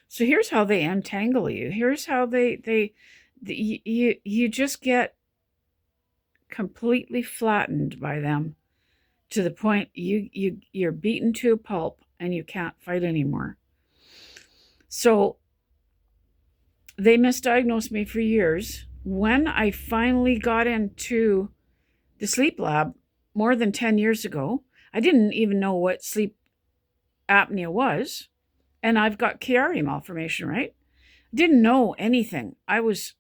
So here's how they entangle you. Here's how you just get completely flattened by them to the point you're beaten to a pulp and you can't fight anymore. So they misdiagnosed me for years. When I finally got into the sleep lab more than 10 years ago, I didn't even know what sleep apnea was. And I've got Chiari malformation, right? Didn't know anything. I was,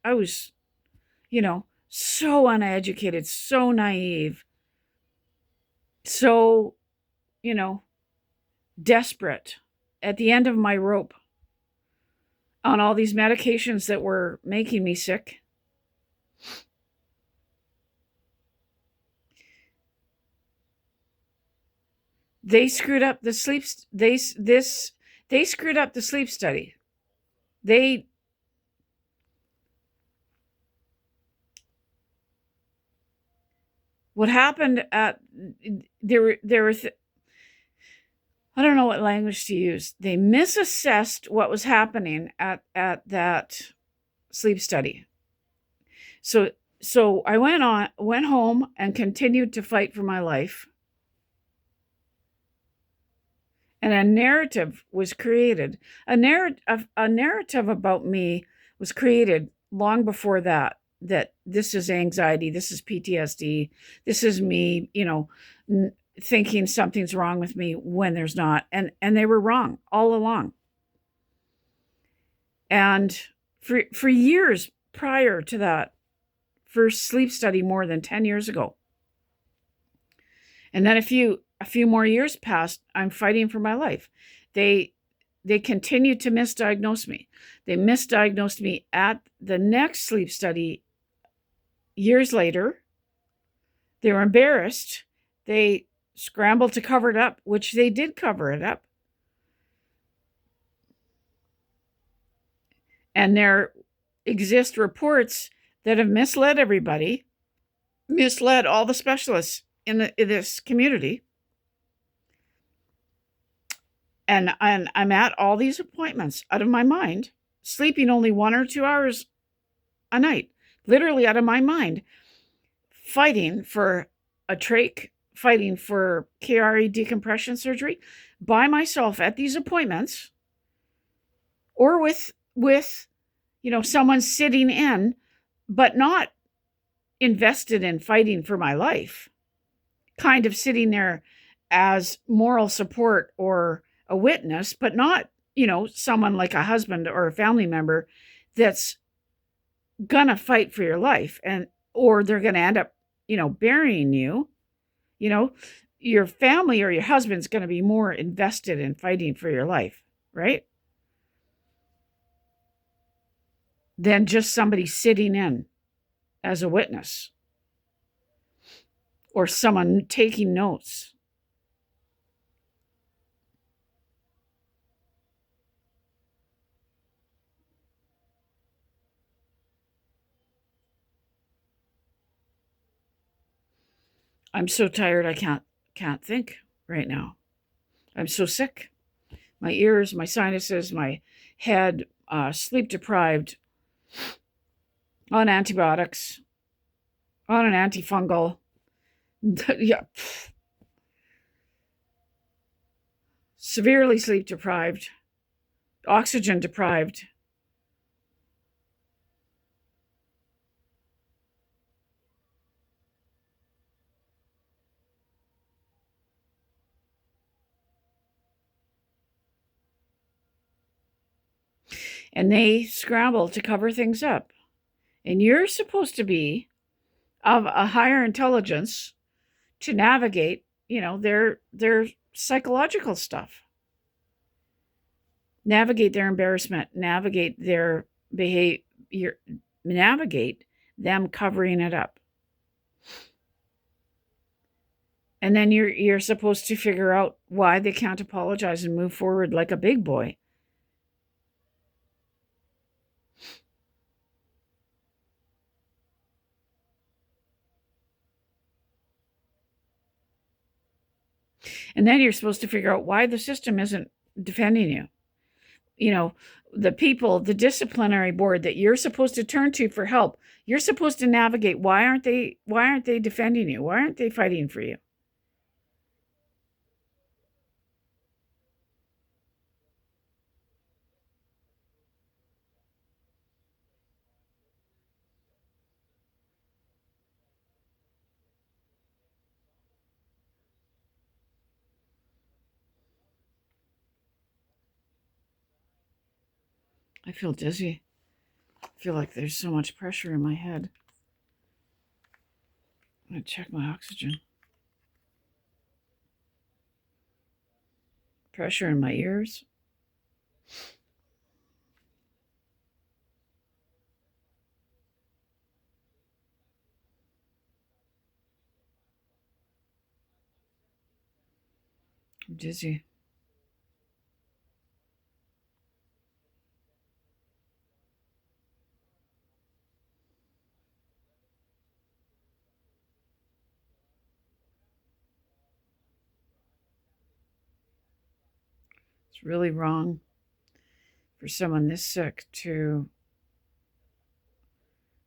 so uneducated, so naive, so, you know, desperate at the end of my rope on all these medications that were making me sick. They screwed up the sleep. They screwed up the sleep study. They what happened at there were I don't know what language to use. They misassessed what was happening at that sleep study. So I went home and continued to fight for my life. And a narrative was created. A narrative about me was created long before that. That this is anxiety, this is PTSD, this is me, thinking something's wrong with me when there's not, and they were wrong all along. And for years prior to that first sleep study, more than 10 years ago, and then a few more years passed, I'm fighting for my life. They continued to misdiagnose me. They misdiagnosed me at the next sleep study years later. They were embarrassed. They scrambled to cover it up, which they did cover it up. And there exist reports that have misled everybody, misled all the specialists in this community. And I'm at all these appointments out of my mind, sleeping only 1 or 2 hours a night, literally out of my mind, fighting for a trach, fighting for Chiari decompression surgery by myself at these appointments, or with someone sitting in, but not invested in fighting for my life, kind of sitting there as moral support or a witness, but not, someone like a husband or a family member that's gonna fight for your life, and or they're gonna end up, burying you. Your family or your husband's gonna be more invested in fighting for your life, right? Than just somebody sitting in as a witness or someone taking notes. I'm so tired I can't think right now. I'm so sick. My ears, my sinuses, my head, sleep deprived, on antibiotics, on an antifungal. Yeah, severely sleep deprived, oxygen deprived. And they scramble to cover things up. And you're supposed to be of a higher intelligence to navigate, their psychological stuff. Navigate their embarrassment, navigate their behavior, navigate them covering it up. And then you're supposed to figure out why they can't apologize and move forward like a big boy. And then you're supposed to figure out why the system isn't defending you. you know, the people, the disciplinary board that you're supposed to turn to for help. You're supposed to navigate. Why aren't they defending you? Why aren't they fighting for you? I feel dizzy. I feel like there's so much pressure in my head. I'm going to check my oxygen. Pressure in my ears. I'm dizzy. It's really wrong for someone this sick to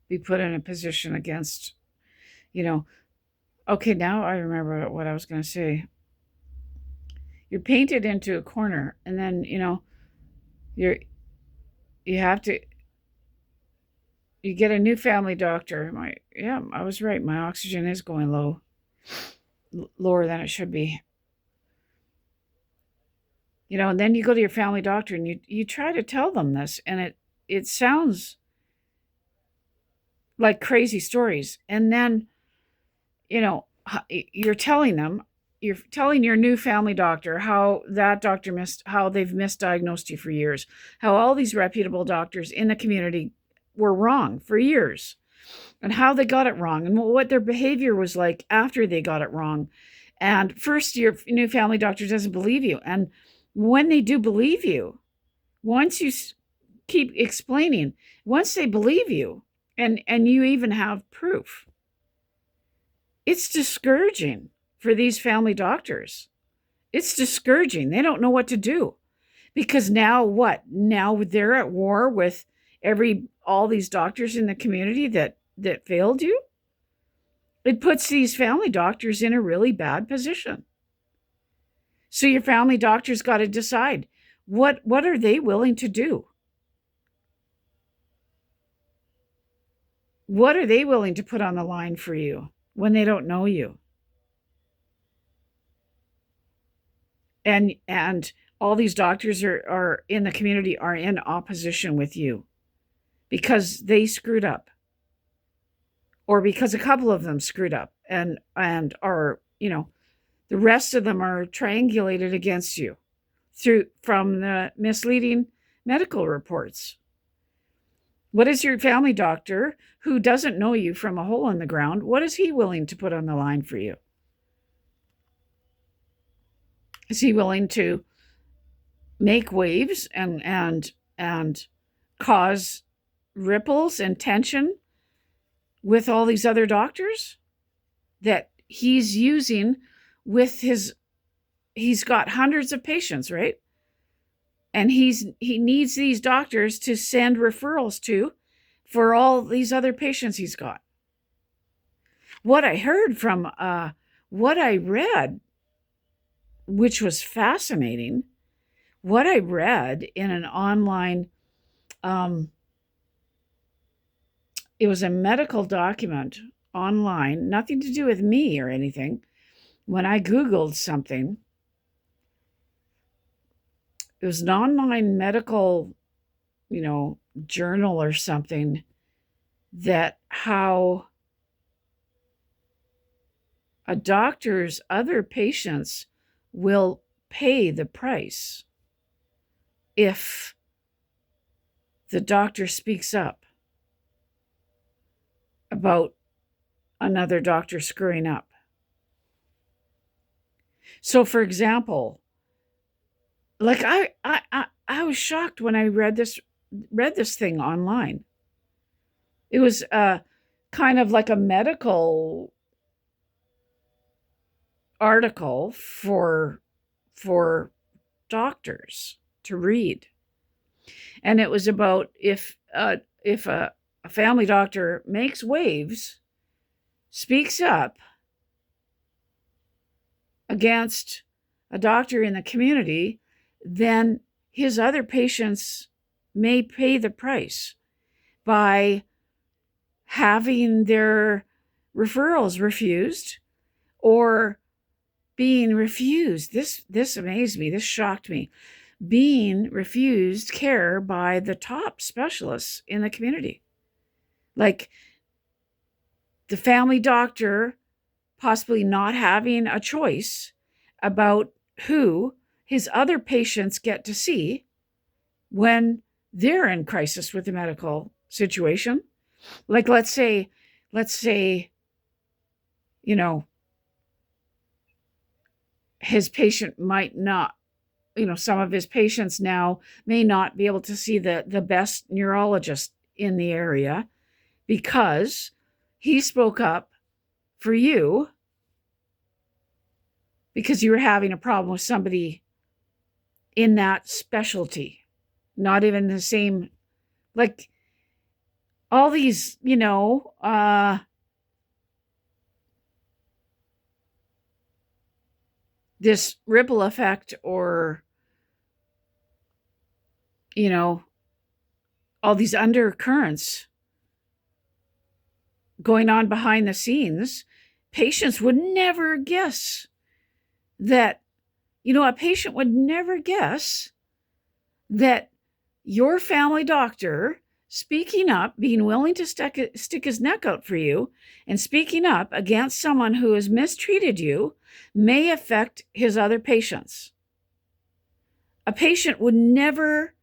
be put in a position against, you know, okay, now I remember what I was going to say. You're painted into a corner, and then, you're, you have to, you get a new family doctor. Yeah, I was right. My oxygen is going low, lower than it should be. And then you go to your family doctor and you try to tell them this, and it sounds like crazy stories. And then, you're telling them, you're telling your new family doctor how that doctor how they've misdiagnosed you for years, how all these reputable doctors in the community were wrong for years, and how they got it wrong, and what their behavior was like after they got it wrong. And first, your new family doctor doesn't believe you. And when they do believe you, once you keep explaining, once they believe you, and you even have proof, it's discouraging for these family doctors. It's discouraging. They don't know what to do, because now what? Now they're at war with all these doctors in the community that failed you. It puts these family doctors in a really bad position. So your family doctor's got to decide, what are they willing to do? What are they willing to put on the line for you when they don't know you? And all these doctors are in the community are in opposition with you because they screwed up, or because a couple of them screwed up, and are, the rest of them are triangulated against you from the misleading medical reports. What is your family doctor, who doesn't know you from a hole in the ground, what is he willing to put on the line for you? Is he willing to make waves and cause ripples and tension with all these other doctors that he's using he's got hundreds of patients, right? And he needs these doctors to send referrals to for all these other patients he's got. What I heard from what I read, which was fascinating, what I read in an online, it was a medical document online, nothing to do with me or anything. When I Googled something, it was an online medical, journal or something, that how a doctor's other patients will pay the price if the doctor speaks up about another doctor screwing up. So, for example, like I was shocked when I read this thing online. It was kind of like a medical article for doctors to read. And it was about if a family doctor makes waves, speaks up against a doctor in the community, then his other patients may pay the price by having their referrals refused or being refused. This amazed me. This shocked me. Being refused care by the top specialists in the community. Like the family doctor possibly not having a choice about who his other patients get to see when they're in crisis with the medical situation. Like let's say, you know, his patient might not, some of his patients now may not be able to see the best neurologist in the area because he spoke up for you because you were having a problem with somebody in that specialty, not even the same, like all these, this ripple effect or, all these undercurrents going on behind the scenes. Patients would never guess that, a patient would never guess that your family doctor speaking up, being willing to stick his neck out for you and speaking up against someone who has mistreated you may affect his other patients. A patient would never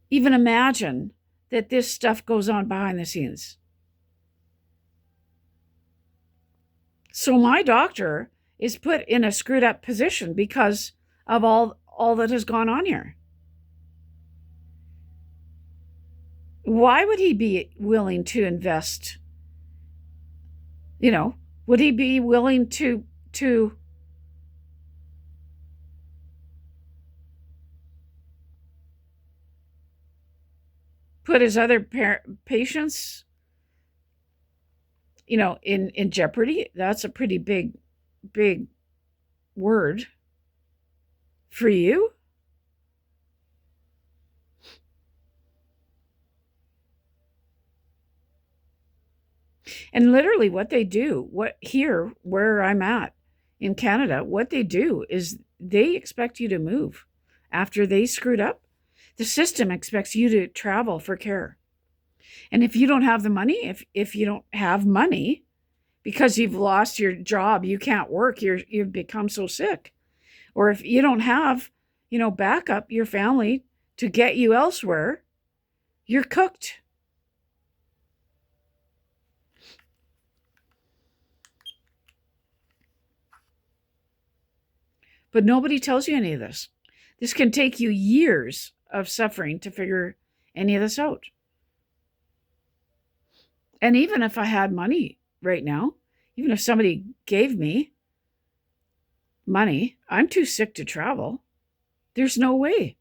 even imagine that this stuff goes on behind the scenes. So my doctor is put in a screwed up position because of all that has gone on here. Why would he be willing to invest? Would he be willing to put his other patients, in jeopardy? That's a pretty big word for you. And literally what they do, where I'm at in Canada, what they do is they expect you to move after they screwed up. The system expects you to travel for care. And if you don't have the money, if you don't have money because you've lost your job, you can't work, you've become so sick. Or if you don't have, backup, your family to get you elsewhere, you're cooked. But nobody tells you any of this. This can take you years of suffering to figure any of this out. And even if I had money right now, even if somebody gave me money, I'm too sick to travel. There's no way.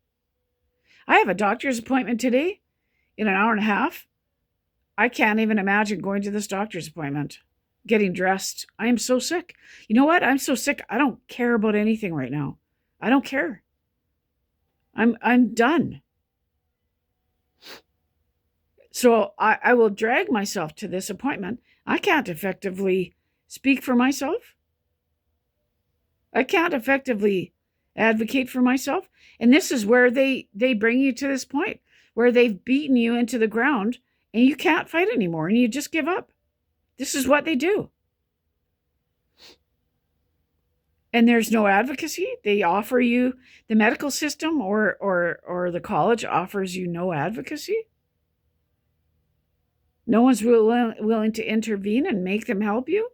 I have a doctor's appointment today in an hour and a half. I can't even imagine going to this doctor's appointment, getting dressed. I am so sick. You know what? I'm so sick. I don't care about anything right now. I don't care. I'm done. So I will drag myself to this appointment. I can't effectively speak for myself. I can't effectively advocate for myself. And this is where they bring you to this point where they've beaten you into the ground and you can't fight anymore and you just give up. This is what they do. And there's no advocacy. They offer you, the medical system or the college offers you no advocacy. No one's willing to intervene and make them help you.